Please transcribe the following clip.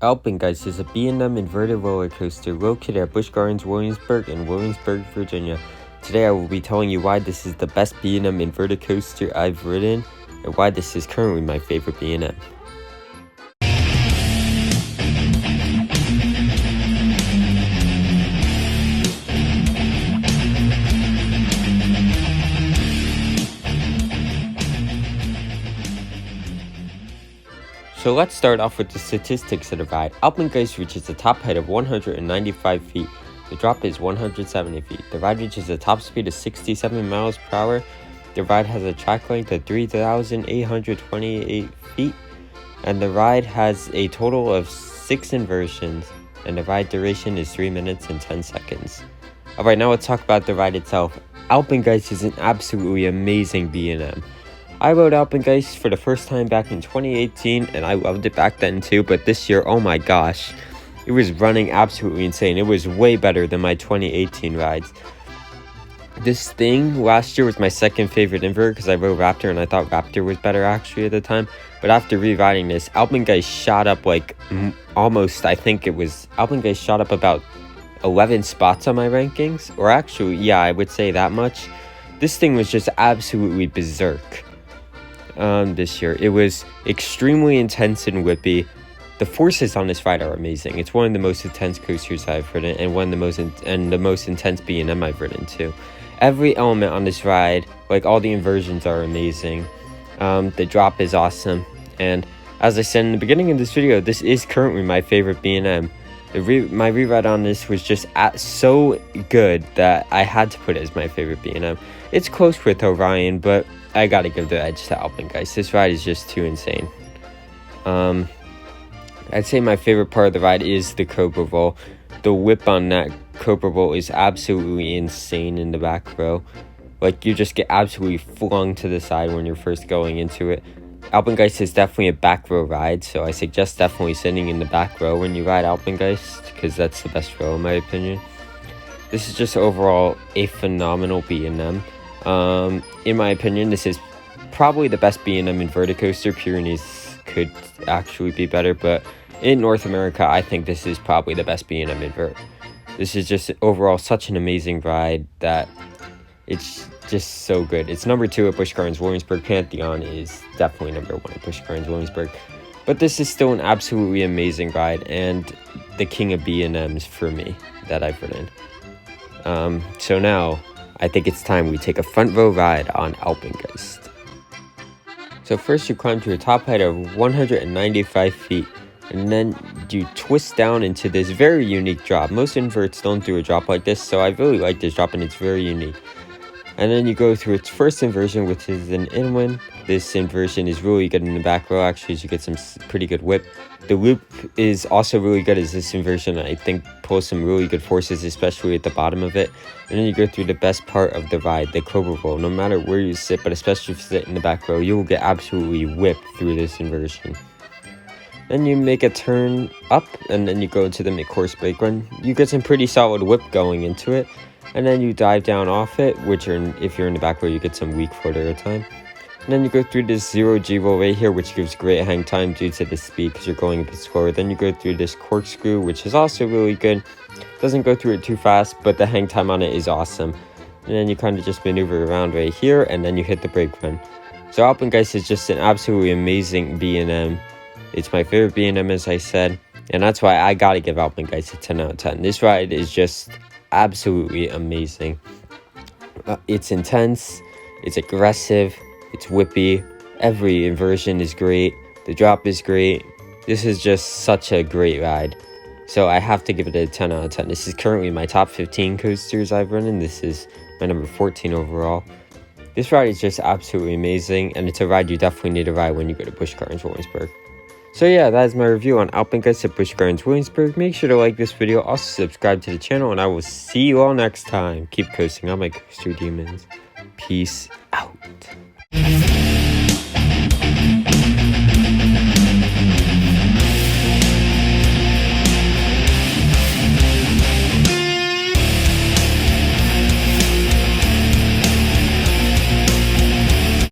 Alpengeist is a B&M inverted roller coaster located at Busch Gardens, Williamsburg, in Williamsburg, Virginia. Today I will be telling you why this is the best B&M inverted coaster I've ridden and why this is currently my favorite B&M. So let's start off with the statistics of the ride. Alpengeist reaches a top height of 195 feet. The drop is 170 feet. The ride reaches a top speed of 67 miles per hour. The ride has a track length of 3,828 feet. And the ride has a total of 6 inversions. And the ride duration is 3 minutes and 10 seconds. Alright, now let's talk about the ride itself. Alpengeist is an absolutely amazing B&M. I rode Alpengeist for the first time back in 2018, and I loved it back then too, but this year, oh my gosh, it was running absolutely insane. It was way better than my 2018 rides. This thing last year was my second favorite invert because I rode Raptor, and I thought Raptor was better actually at the time, but after re-riding this, Alpengeist shot up like almost, Alpengeist shot up about 11 spots on my rankings, or actually, yeah, I would say that much. This thing was just absolutely berserk. This year. It was extremely intense and whippy. The forces on this ride are amazing. It's one of the most intense coasters I've ridden, and one of the most intense B&M I've ridden too. Every element on this ride, like all the inversions, are amazing. The drop is awesome, and as I said in the beginning of this video, this is currently my favorite B&M. My re-ride on this was just so good that I had to put it as my favorite B&M. It's close with Orion, but I gotta give the edge to Alpengeist. This ride is just too insane. I'd say my favorite part of the ride is the Cobra Roll. The whip on that Cobra Roll is absolutely insane in the back row. Like, you just get absolutely flung to the side when you're first going into it. Alpengeist is definitely a back row ride, so I suggest definitely sitting in the back row when you ride Alpengeist, because that's the best row in my opinion. This is just overall a phenomenal B&M. In my opinion, this is probably the best B&M inverted coaster. Pyrenees could actually be better, but in North America, I think this is probably the best B&M invert. This is just overall such an amazing ride that it's just so good. It's number 2 at Busch Gardens Williamsburg. Pantheon is definitely number 1 at Busch Gardens Williamsburg. But this is still an absolutely amazing ride and the king of B&Ms for me that I've ridden. So now, I think it's time we take a front row ride on Alpengeist. So first you climb to a top height of 195 feet, and then you twist down into this very unique drop. Most inverts don't do a drop like this, so I really like this drop and it's very unique. And then you go through its first inversion, which is an inwind. This inversion is really good in the back row actually, as you get some pretty good whip. The loop is also really good as this inversion, I think, pulls some really good forces, especially at the bottom of it. And then you go through the best part of the ride, the Cobra Roll. No matter where you sit, but especially if you sit in the back row, you will get absolutely whipped through this inversion. Then you make a turn up, and then you go into the mid-course brake run. You get some pretty solid whip going into it. And then you dive down off it, which if you're in the back row, you get some weak foot at a time. And then you go through this 0G roll right here, which gives great hang time due to the speed because you're going a bit slower. Then you go through this corkscrew, which is also really good. Doesn't go through it too fast, but the hang time on it is awesome. And then you kind of just maneuver around right here, and then you hit the brake run. So Alpengeist is just an absolutely amazing B&M. It's my favorite B&M, as I said, and that's why I gotta give Alpengeist a 10 out of 10. This ride is just absolutely amazing. It's intense, it's aggressive, it's whippy, every inversion is great, the drop is great. This is just such a great ride, so I have to give it a 10 out of 10. This is currently my top 15 coasters I've ridden. This is my number 14 overall. This ride is just absolutely amazing, and it's a ride you definitely need to ride when you go to Busch Gardens Williamsburg. So yeah, that is my review on Alpengeist at Busch Gardens Williamsburg. Make sure to like this video, also subscribe to the channel, and I will see you all next time. Keep coasting on my coaster demons. Peace out.